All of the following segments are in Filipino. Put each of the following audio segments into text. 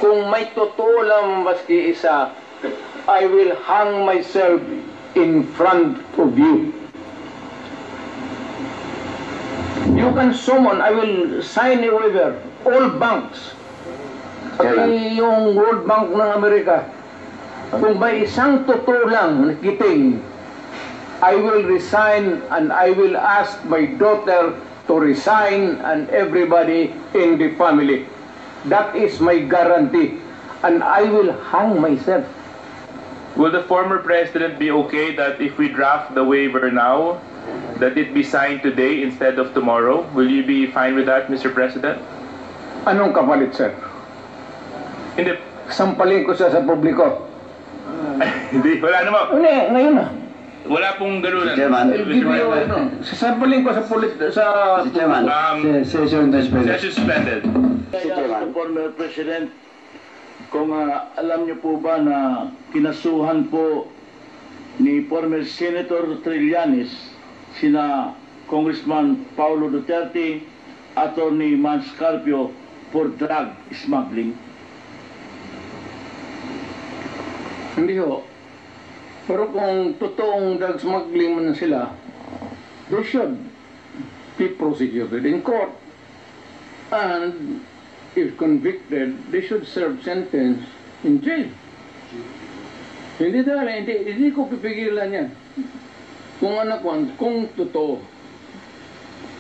Kung may totoo lang maski isa, I will hang myself in front of you. You can summon, I will sign a waiver, all banks. Pati yung World Bank ng Amerika. Kung may isang totoo lang nakiting, I will resign and I will ask my daughter to resign and everybody in the family. That is my guarantee. And I will hang myself. Will the former president be okay that if we draft the waiver now, that it be signed today instead of tomorrow? Will you be fine with that, Mr. President? Anong kapalit, sir? Hindi. Sampalin ko siya sa publiko. Hindi, wala naman. Hindi, ngayon na. Wala pong ganunan. Sasampalin ko sa Mr. Chairman, session suspended. Session suspended. Former President, kung alam niyo po ba na kinasuhan po ni former Senator Trillanes sina Congressman Paulo Duterte, Attorney Mans Carpio for drug smuggling? Hindi ho. Pero kung totoong drug smuggling man sila, they should be prosecuted in court. And if convicted, they should serve sentence in jail. Hindi ko pipigilan yan. Kung totoo.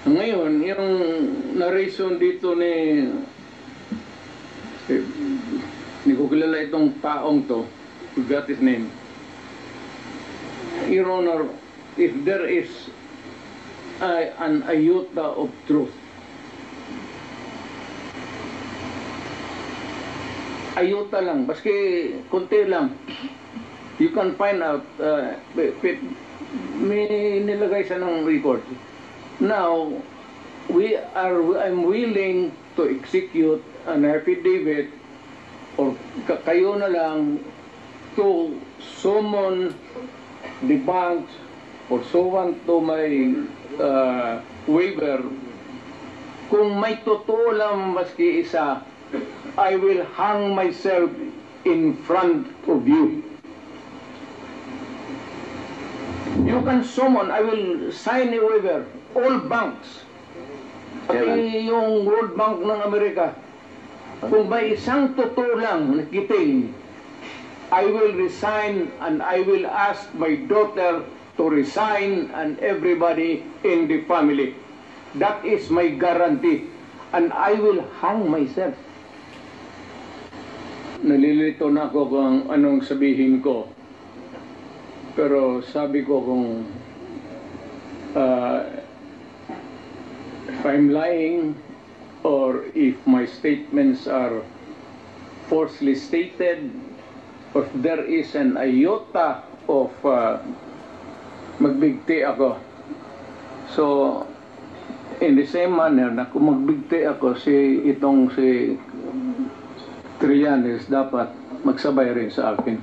Ngayon, yung na-reason dito hindi ko kilala itong taong to, forgot his name. Your Honor, if there is an iota of truth, ayuta lang, baski konti lang, you can find out, may nilagay siya ng record. Now, I'm willing to execute an affidavit or kayo na lang to summon the banks or summon to my waiver. Kung may totoo lang maski isa, I will hang myself in front of you. You can summon, I will sign a waiver, all banks. Pati yung World Bank ng Amerika. Kung may isang totoo lang nakiting, I will resign and I will ask my daughter to resign and everybody in the family. That is my guarantee. And I will hang myself. Nalilito na ako kung anong sabihin ko. Pero sabi ko kung if I'm lying or if my statements are falsely stated, or if there is an iota of magbigti ako. So, in the same manner na kung magbigti ako si Trillanes dapat magsabay rin sa akin.